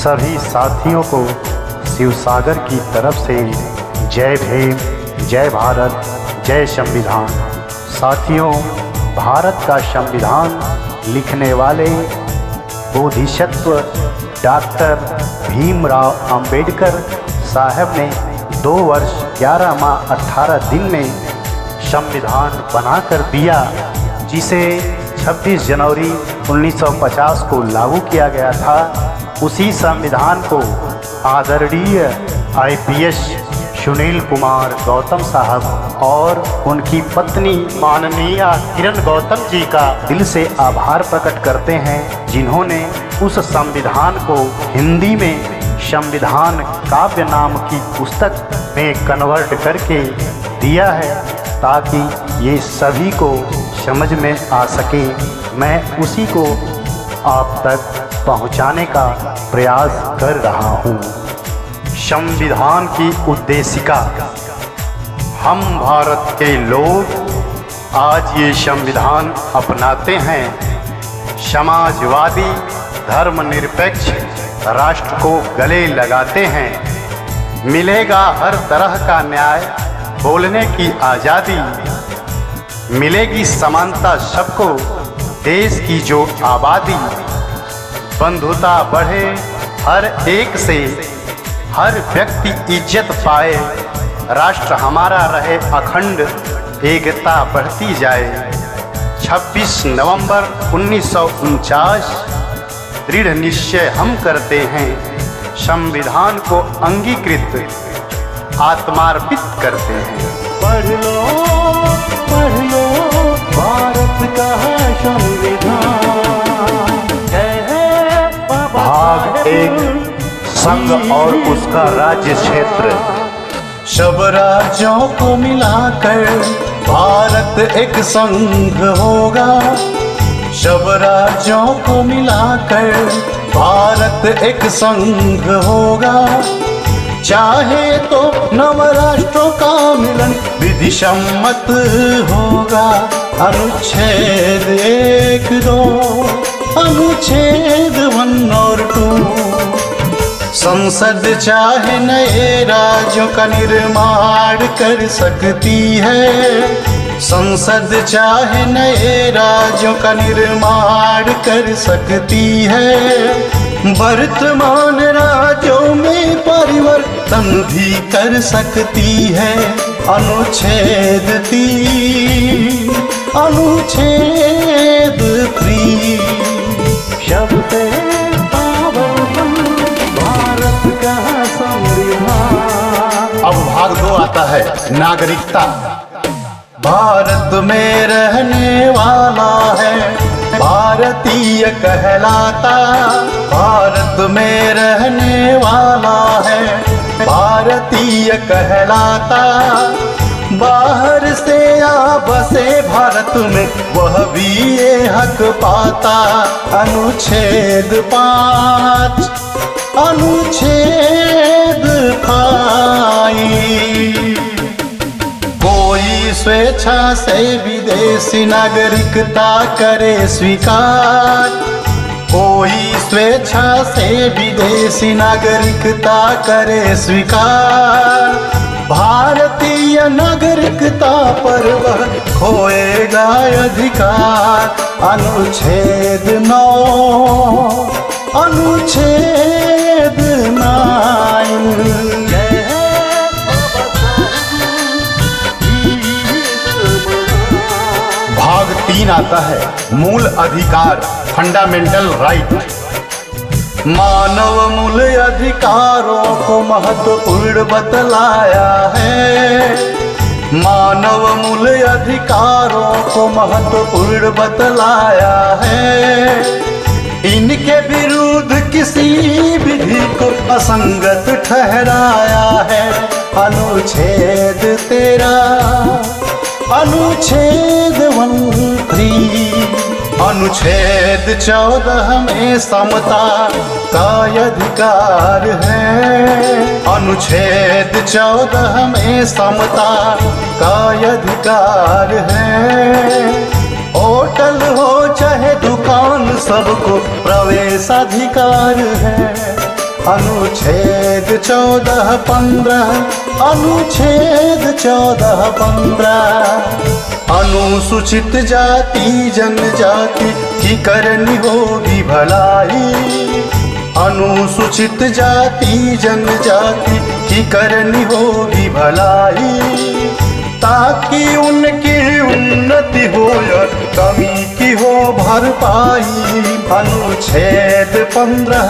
सभी साथियों को शिवसागर की तरफ से जय भीम, जय भारत, जय संविधान। साथियों, भारत का संविधान लिखने वाले बोधिसत्व डॉक्टर भीमराव अंबेडकर साहब ने 2 वर्ष 11 माह 18 दिन में संविधान बनाकर दिया, जिसे 26 जनवरी 1950 को लागू किया गया था। उसी संविधान को आदरणीय IPS सुनील कुमार गौतम साहब और उनकी पत्नी माननीय किरण गौतम जी का दिल से आभार प्रकट करते हैं, जिन्होंने उस संविधान को हिंदी में संविधान काव्य नाम की पुस्तक में कन्वर्ट करके दिया है, ताकि ये सभी को समझ में आ सके। मैं उसी को आप तक पहुंचाने का प्रयास कर रहा हूं। संविधान की उद्देशिका। हम भारत के लोग आज ये संविधान अपनाते हैं। समाजवादी धर्मनिरपेक्ष राष्ट्र को गले लगाते हैं। मिलेगा हर तरह का न्याय, बोलने की आज़ादी, मिलेगी समानता सबको, देश की जो आबादी, बंधुता बढ़े हर एक से, हर व्यक्ति इज्जत पाए, राष्ट्र हमारा रहे अखंड, एकता बढ़ती जाए। 26 नवंबर 1949 दृढ़ निश्चय हम करते हैं, संविधान को अंगीकृत आत्मार्पित करते हैं। पढ़ लो भारत का संविधान। भाग 1, संघ और उसका राज्य क्षेत्र। सब राज्यों को मिलाकर भारत एक संघ होगा। सब राज्यों को मिलाकर भारत एक संघ होगा। चाहे तो नव राष्ट्रों का मिलन विधि सम्मत होगा। अनुच्छेद 1, 2, अनुच्छेद 1 और 2। संसद चाहे नए राज्यों का निर्माण कर सकती है। संसद चाहे नए राज्यों का निर्माण कर सकती है। वर्तमान राज्यों में परिवर्तन भी कर सकती है। अनुच्छेद 3, अनुच्छेद 3। शब्द भारत का संविधान। अब भाग 2 आता है, नागरिकता। भारत में रहने वाला है, भारतीय कहलाता। भारत में रहने वाला है, भारतीय कहलाता। बाहर से आ बसे भारत में, वह भी ये हक पाता। अनुच्छेद 5, अनुच्छेद 5। कोई स्वेच्छा से विदेशी नागरिकता करे स्वीकार। कोई स्वेच्छा से विदेशी नागरिकता करे स्वीकार। भारतीय नागरिकता पर वह खोएगा अधिकार। अनुच्छेद 9, अनुच्छेद 9। भाग 3 आता है, मूल अधिकार, फंडामेंटल राइट। मानव मूल अधिकारों को महत्वपूर्ण बतलाया है। मानव मूल अधिकारों को महत्वपूर्ण बतलाया है। इनके विरुद्ध किसी विधि को असंगत ठहराया है। अनुच्छेद 13, अनुच्छेद 13। अनुच्छेद 14 में समता का अधिकार है। अनुच्छेद 14 में समता का अधिकार है। होटल हो चाहे दुकान, सबको प्रवेशाधिकार है। अनुच्छेद 14-15, अनुच्छेद 14-15। अनुसूचित जाति जनजाति की करनी होगी भलाई, अनुसूचित जाति जनजाति की करनी होगी भलाई, ताकि उनकी उन्नति हो या कमी की हो भरपाई। अनुच्छेद 15,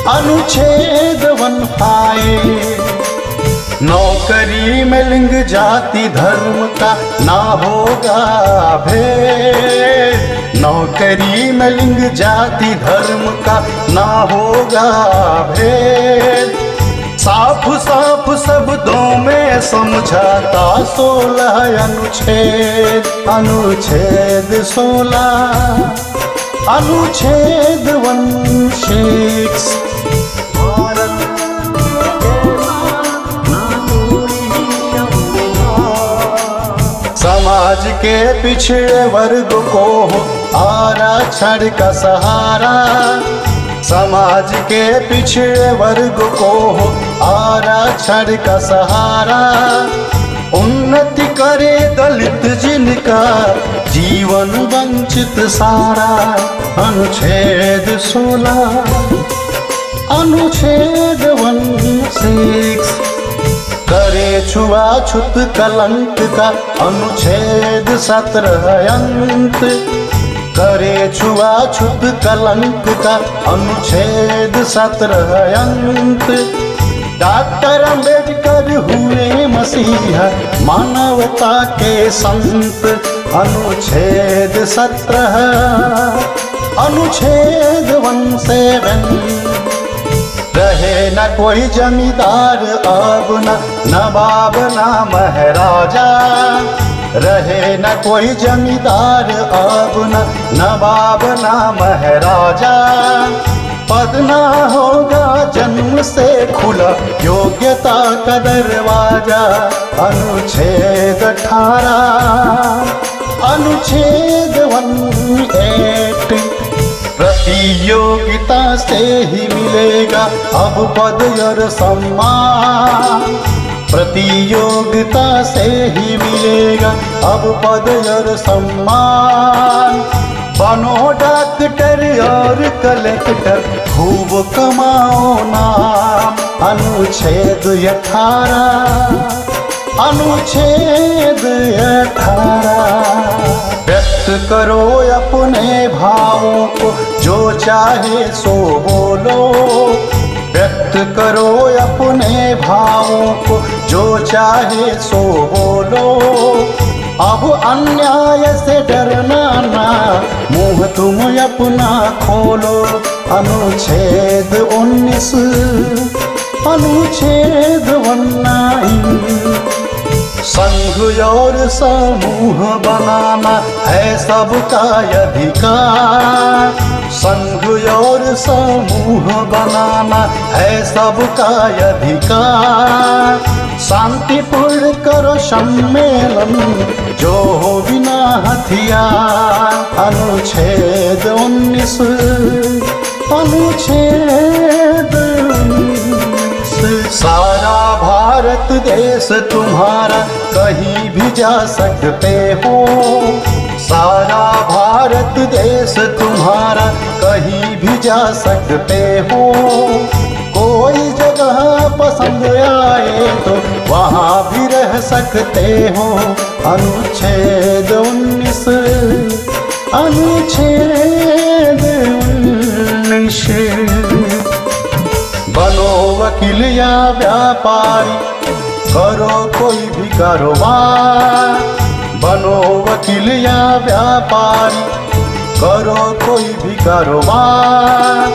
अनुच्छेद 15। नौकरी में लिंग जाति धर्म का ना होगा भेद, नौकरी में लिंग जाति धर्म का ना होगा भेद। साफ साफ शब्दों में समझाता 16 अनुच्छेद, अनुच्छेद 16, अनुच्छेद 16। समाज के पिछड़े वर्ग को हो आरक्षण का सहारा, समाज के पिछड़े वर्ग को हो आरक्षण का सहारा। उन्नति करे दलित जिनका जीवन वंचित सारा। अनुच्छेद 16, अनुच्छेद 16। करे छुआछूत कलंक का अनुच्छेद 17 अंत, करे छुआछूत कलंक का अनुच्छेद 17 अंत। डॉक्टर अंबेडकर हुए मसीहा मानवता के संत। अनुच्छेद 17, अनुच्छेद 17। रहे न कोई जमींदार अब न नवाब न महाराजा, रहे न कोई जमींदार अब न नवाब न महाराजा। पद ना होगा जन्म से खुला योग्यता का दरवाजा। अनुच्छेद 18, अनुच्छेद 18। प्रतियोगिता से ही मिलेगा अब पद और सम्मान, प्रतियोगिता से ही मिलेगा अब पद और सम्मान। बनो डॉक्टर और कलेक्टर खूब कमाओ नाम। अनुच्छेद 18, अनुच्छेद 18। व्यक्त करो अपने भावों को जो चाहे सो बोलो, व्यक्त करो अपने भावों को जो चाहे सो बोलो। अब अन्याय से डरना ना, मुंह तुम अपना खोलो। अनुच्छेद 19, अनुच्छेद 19। संघ और समूह बनाना है सबका अधिकार, संघ और समूह बनाना है सबका अधिकार। शांतिपूर्ण करो सम्मेलन जो हो बिना हथियार। अनुच्छेद 19, अनुच्छेद 19। सारा भारत देश तुम्हारा कहीं भी जा सकते हो, सारा भारत देश तुम्हारा कहीं भी जा सकते हो। कोई जगह पसंद आए तो वहाँ भी रह सकते हो। अनुच्छेद 19, अनुच्छेद 19। बनो वकील या व्यापारी, करो कोई भी कारोबार। बनो वकील या व्यापारी, करो कोई भी कारोबार।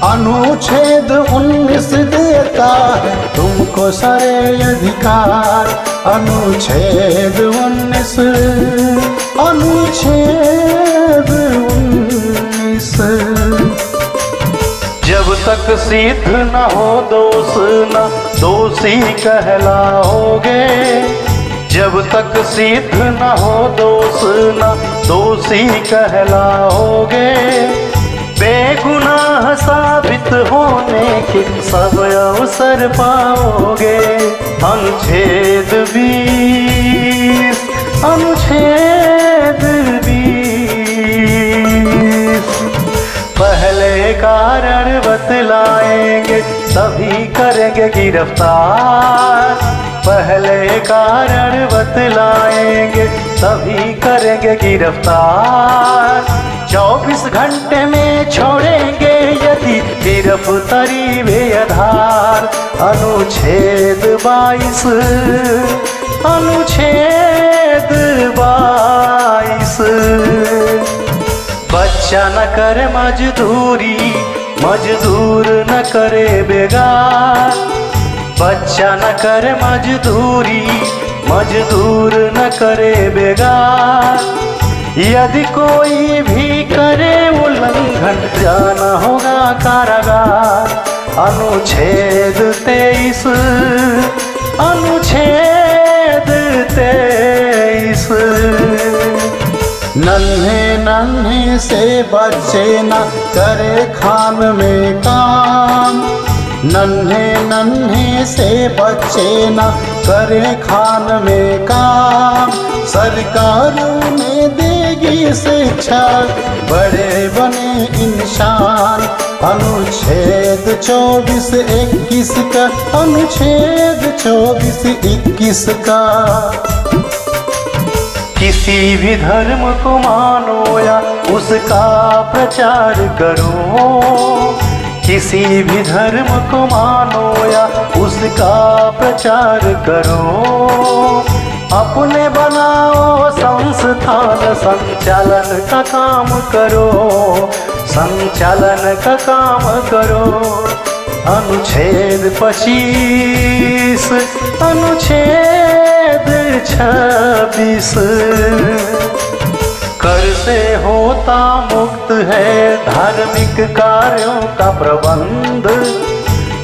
अनुच्छेद 19 देता है तुमको सारे अधिकार। अनुच्छेद 19, अनुच्छेद 19। जब तक सिद्ध न हो दोष न दोषी कहलाओगे, जब तक सिद्ध न हो दोष न दोषी कहलाओगे। बेगुनाह साबित होने के सब अवसर पाओगे। अनुच्छेद 20, अनुच्छेद 20। पहले कारण बतलाएंगे तभी करेंगे गिरफ्तार। पहले कारण बतलाएंगे तभी करेंगे गिरफ्तार। 24 घंटे में छोड़ेंगे यदि गिरफ्तारी बेआधार। अनुच्छेद 22, अनुच्छेद 22। बच्चा न करे मजदूरी, मजदूर न करे बेगार। बच्चा न करे मजदूरी, मजदूर न करे बेगार। यदि कोई भी करे उल्लंघन जाना होगा कारागार। अनुच्छेद 23, अनुच्छेद 23। नन्हे नन्हे से बच्चे न करे खान में काम। नन्हे नन्हे से बच्चे न करे खान में काम। सरकार उन्हें देगी शिक्षा, बड़े बने इंसान। अनुच्छेद 24-21 का, अनुच्छेद 24-21 का। किसी भी धर्म को मानो या उसका प्रचार करो। किसी भी धर्म को मानो या उसका प्रचार करो। अपने बनाओ संस्थान, संचालन का काम करो। संचालन का काम करो। अनुच्छेद 25, अनुच्छेद 26। कर से होता मुक्त है धार्मिक कार्यों का प्रबंध।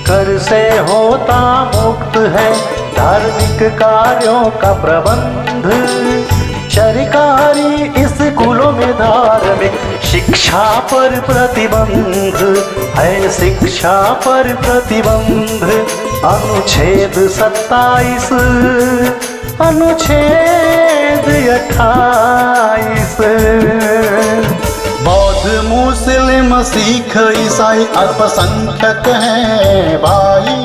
कर से होता मुक्त है धार्मिक कार्यों का प्रबंध। सरकारी स्कूलों में धार्मिक शिक्षा पर प्रतिबंध है, शिक्षा पर प्रतिबंध। अनुच्छेद 27, अनुच्छेद 28। बौद्ध मुस्लिम सिख ईसाई अल्पसंख्यक हैं भाई।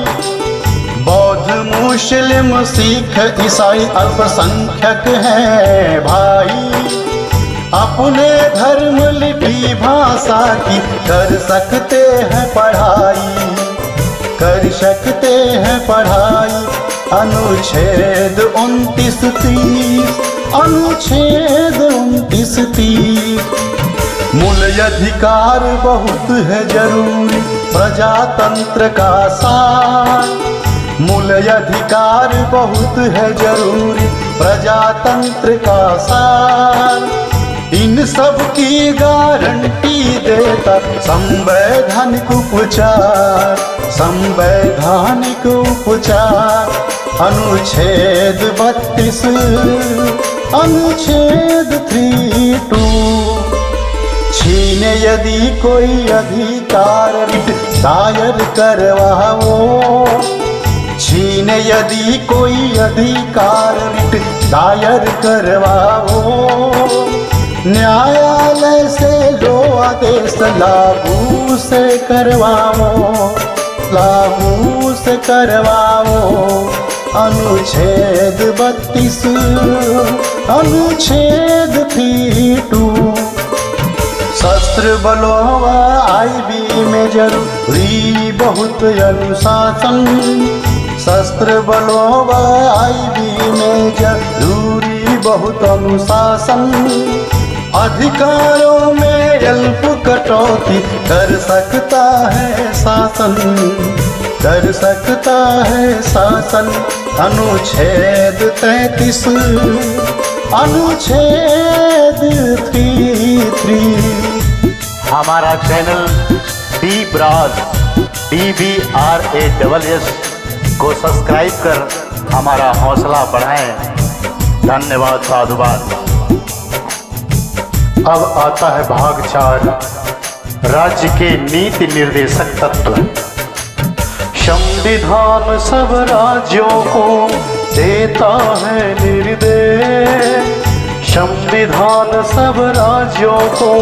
बौद्ध मुस्लिम सिख ईसाई अल्पसंख्यक हैं भाई। अपने धर्म लिपि भाषा की कर सकते हैं पढ़ाई, कर सकते हैं पढ़ाई। अनुच्छेद 29-30, अनुच्छेद 29-30। मूल अधिकार बहुत है जरूरी प्रजातंत्र का सार। मूल अधिकार बहुत है जरूरी प्रजातंत्र का सार। इन सब की गारंटी देता संवैधानिक उपचार, संवैधानिक उपचार। अनुच्छेद 32, अनुच्छेद 32। छीने यदि कोई अधिकार रिट दायर करवाओ। छीने यदि कोई अधिकार रिट दायर करवाओ। न्यायालय से लो आदेश लागू से करवाओ, लागू से करवाओ। अनुच्छेद 32, अनुच्छेद 32। शस्त्र बलों व IB में जरूरी बहुत अनुशासन। शस्त्र बलों व IB में जरूरी बहुत अनुशासन। अधिकारों में अल्प कटौती कर सकता है शासन, कर सकता है शासन। अनुच्छेद 33, अनुच्छेद 33। हमारा चैनल DBRAS DBRASS को सब्सक्राइब कर हमारा हौसला बढ़ाएं। धन्यवाद, साधुवाद। अब आता है भाग 4, राज्य के नीति निर्देशक तत्व। संविधान सब राज्यों को देता है निर्देश, संविधान सब राज्यों को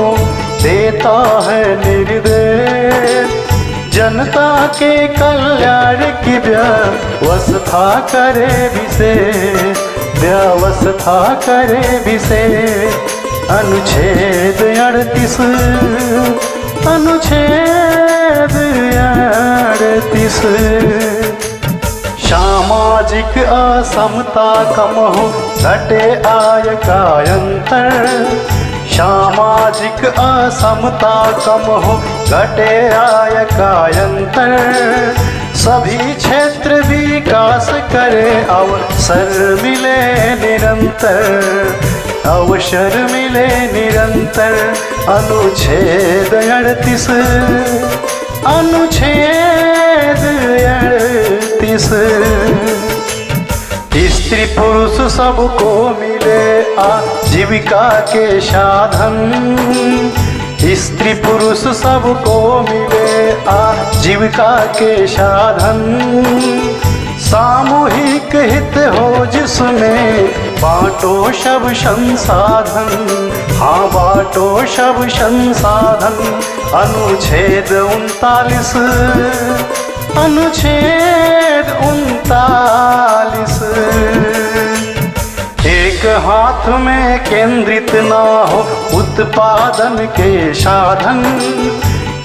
देता है निर्देश, जनता के कल्याण की व्यवस्था करे विशेष, व्यवस्था करे विशेष। अनुच्छेद 38, अनुच्छेद 38। सामाजिक असमता कम हो, घटे आय का अंतर, सामाजिक असमता कम हो, घटे आय का अंतर, सभी क्षेत्र विकास करे, अवसर मिले निरंतर, अवसर मिले निरंतर। अनुच्छेद 38, अनुच्छेद 38। स्त्री पुरुष सबको मिले आजीविका के साधन, स्त्री पुरुष सबको मिले आजीविका के साधन, सामूहिक हित हो जिसमें बांटो सब संसाधन, हाँ बांटो सब संसाधन। अनुच्छेद 39, अनुच्छेद 39। एक हाथ में केंद्रित ना हो उत्पादन के साधन,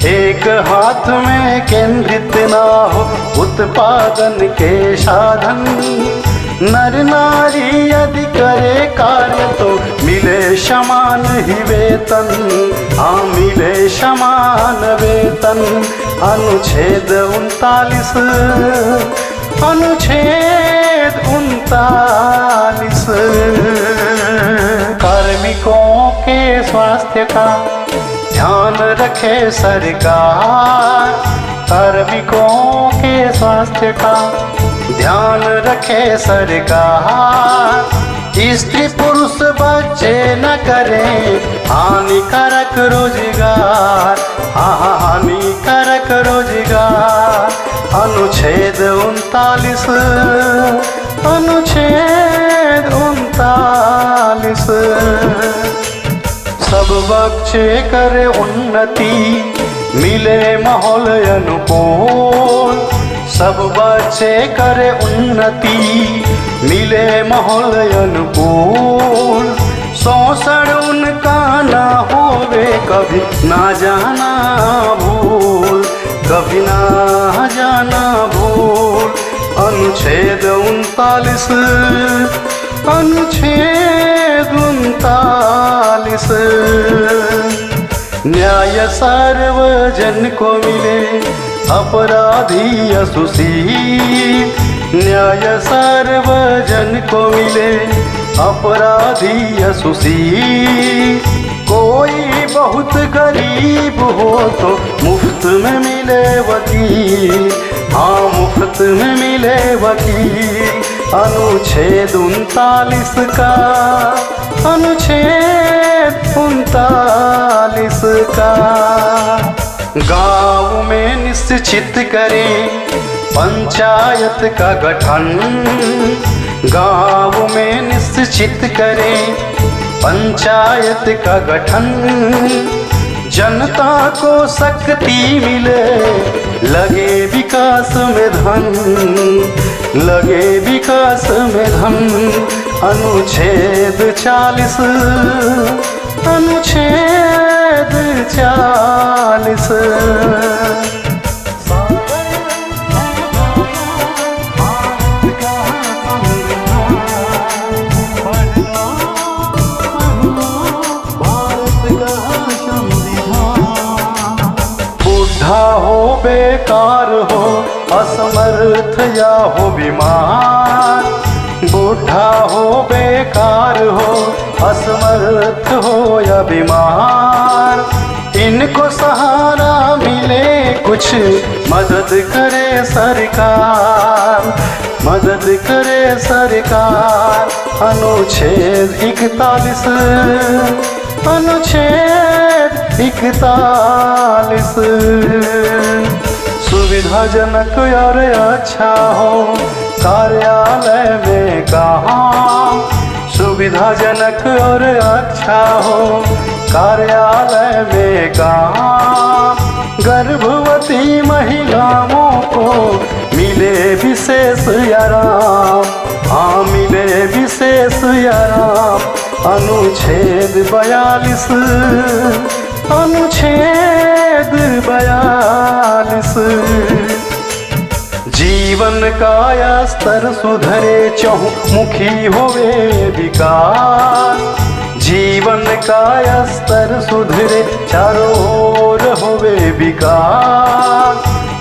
एक हाथ में केंद्रित ना हो उत्पादन के साधन, नर नारी यदि करे कार्य तो मिले समान ही वेतन, हाँ मिले समान वेतन। अनुच्छेद 39, अनुच्छेद 39। कार्मिकों के स्वास्थ्य का ध्यान रखे सरकार, कार्मिकों के स्वास्थ्य का ध्यान रखे सरकार, स्त्री पुरुष बच्चे न करें हानिकारक रोजगार, हाँ हानिकारक रोजगार। अनुच्छेद 39, अनुच्छेद 39। सब बच्चे करे उन्नति, मिले माहौल अनुकूल, सब बच्चे करे उन्नति, मिले माहौल अनुकूल, शोषण उनका ना होवे कभी ना जाना भूल, कभी ना जाना भूल। अनुच्छेद 39, अनुच्छेद 39। न्याय सार्वजन को मिले, अपराधी असुशील, न्याय सार्वजन को मिले, अपराधी असुशील। कोई बहुत गरीब हो तो मुफ्त में मिले वकील, हाँ मुफ्त में मिले वकील। अनुच्छेद 39 का, अनुच्छेद 39 का। गाँव में निश्चित करें पंचायत का गठन, गाँव में निश्चित करें पंचायत का गठन, जनता को शक्ति मिले, लगे विकास में धन, लगे विकास में धन। अनुच्छेद 40, अनुच्छेद 40। बुढ़ा हो बेकार हो, असमर्थ या हो बीमार, बुढ़ा हो बेकार हो, असमर्थ हो या बीमार, इनको सहारा मिले कुछ मदद करे सरकार, मदद करे सरकार। अनुच्छेद 41, अनुच्छेद 41। सुविधाजनक और अच्छा हो कार्यालय में कहाँ, सुविधाजनक और अच्छा हो कार्यालय में कहाँ। गर्भवती महिलाओं को मिले विशेष आराम, हाँ मिले विशेष आराम। अनुच्छेद 42, अनुच्छेद 42। जीवन का स्तर सुधरे चहुमुखी होवे विकास, जीवन का स्तर सुधरे चारों ओर होवे विकास।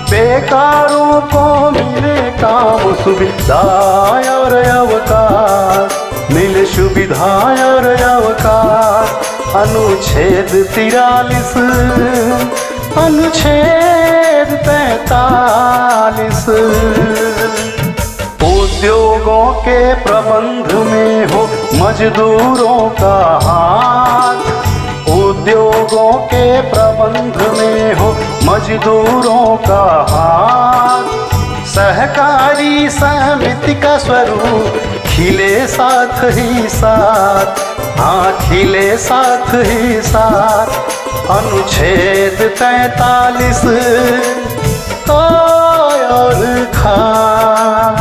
बेकारों को मिले काम सुविधा और अवकाश, मिले सुविधा और अवकाश। अनुच्छेद 43, अनुच्छेद 45। उद्योगों के प्रबंध में हो मजदूरों का हाथ, उद्योगों के प्रबंध में हो मजदूरों का हाथ। सहकारी समिति का स्वरूप खिले साथ ही साथ, हाँ खिले साथ ही साथ। अनुच्छेद 43 और खान।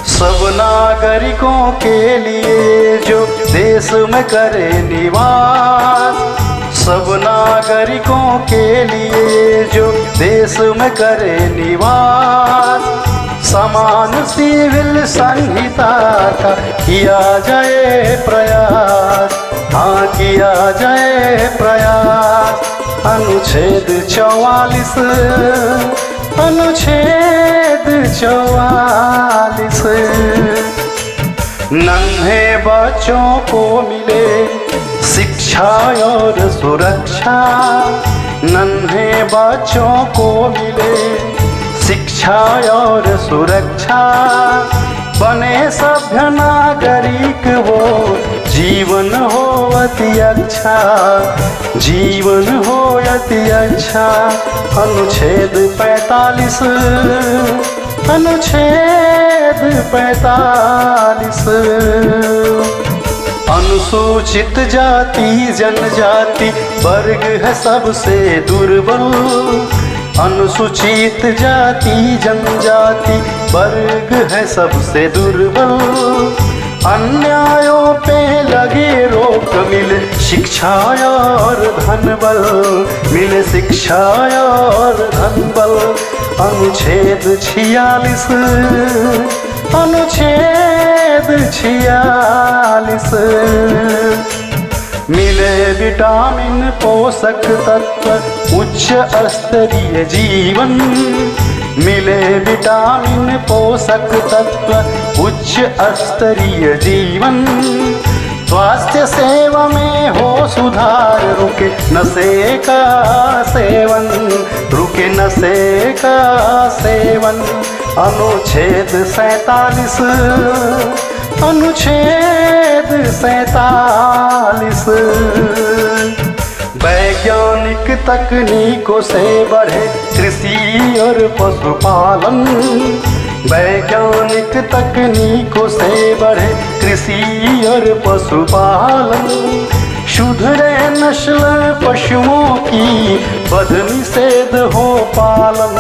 सब नागरिकों के लिए जो देश में करे निवास, सब नागरिकों के लिए जो देश में करे निवास। समान सिविल संहिता का किया जाए प्रयास, हाँ किया जाए प्रयास। अनुच्छेद 44, अनुच्छेद 44। नन्हे बच्चों को मिले शिक्षा और सुरक्षा, नन्हे बच्चों को मिले शिक्षा और सुरक्षा। बने सभ्य नागरिक वो जीवन हो अति अच्छा, जीवन हो अति अच्छा। अनुच्छेद 45, अनुच्छेद 45। अनुसूचित जाति जनजाति वर्ग है सबसे दुर्बल, अनुसूचित जाति जनजाति वर्ग है सबसे दुर्बल। अन्यायों पे लगे रोक मिले शिक्षा और धन बल, मिले शिक्षा और धन बल। अनुच्छेद 46, अनुच्छेद 46। मिले विटामिन पोषक तत्व उच्च स्तरीय जीवन, मिले विटामिन पोषक तत्व उच्च स्तरीय जीवन। स्वास्थ्य सेवा में हो सुधार, रुके नशे का सेवन, रुके नशे का सेवन। अनुच्छेद 47, अनुच्छेद 47। वैज्ञानिक तकनीकों से बढ़े कृषि और पशुपालन, वैज्ञानिक तकनीकों से बढ़े कृषि और पशुपालन। सुधरे नस्ल पशुओं की बद निषेध हो पालन,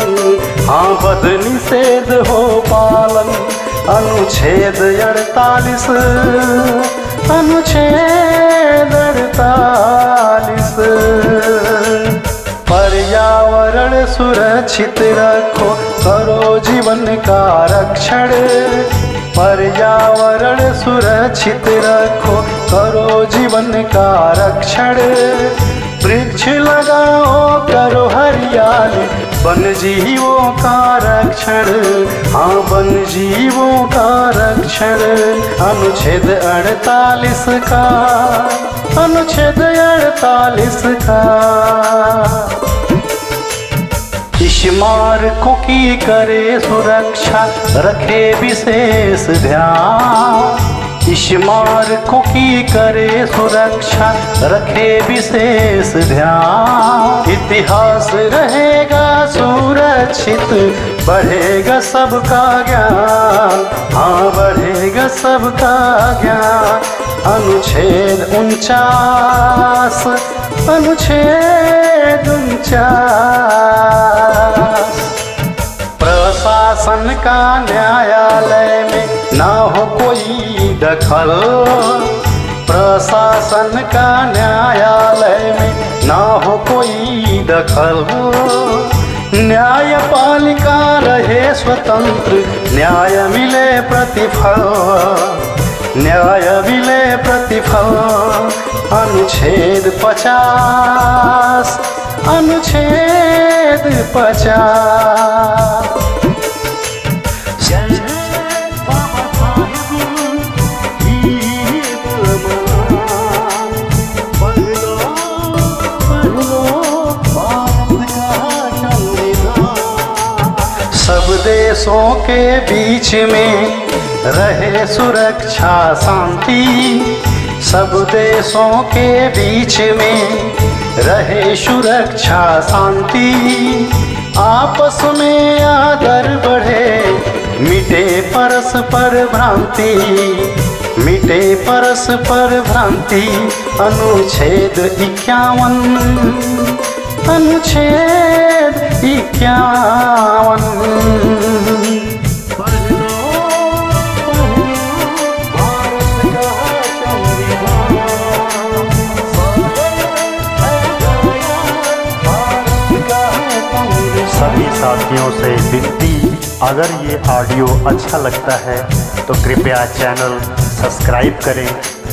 हाँ बद निषेध हो पालन। अनुच्छेद 48, अनुच्छेद 48। पर्यावरण सुरक्षित रखो, करो जीवन का रक्षण। पर्यावरण सुरक्षित रखो, करो जीवन का रक्षण। वृक्ष लगाओ, करो हरियाली, वन जीवों का रक्षण, हाँ वन जीवों का रक्षण। अनुच्छेद 48 का, अनुच्छेद 48 का। स्मारकों की करे सुरक्षा, रखे विशेष ध्यान। इस मार्गों की करे सुरक्षा, रखे विशेष ध्यान। इतिहास रहेगा सुरक्षित, बढ़ेगा सबका ज्ञान, हाँ बढ़ेगा सबका ज्ञान। अनुच्छेद 49, अनुच्छेद 49। प्रशासन का न्यायालय में ना हो कोई दखल, प्रशासन का न्यायालय में ना हो कोई दखल। न्यायपालिका रहे स्वतंत्र, न्याय मिले प्रतिफल, न्याय मिले प्रतिफल। अनुच्छेद 50, अनुच्छेद 50। सब देशों के बीच में रहे सुरक्षा शांति, सब देशों के बीच में रहे सुरक्षा शांति। आपस में आदर बढ़े, मिटे परस्पर भ्रांति, मिटे परस्पर भ्रांति। अनुच्छेद 51, अनुच्छेद 51। सभी साथियों से विनती, अगर ये ऑडियो अच्छा लगता है तो कृपया चैनल सब्सक्राइब करें,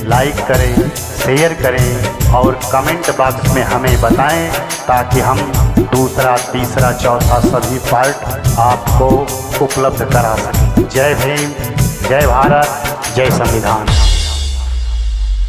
लाइक करें, शेयर करें और कमेंट बॉक्स में हमें बताएं, ताकि हम दूसरा, तीसरा, चौथा सभी पार्ट आपको उपलब्ध करा सकें। जय भीम, जय भारत, जय संविधान।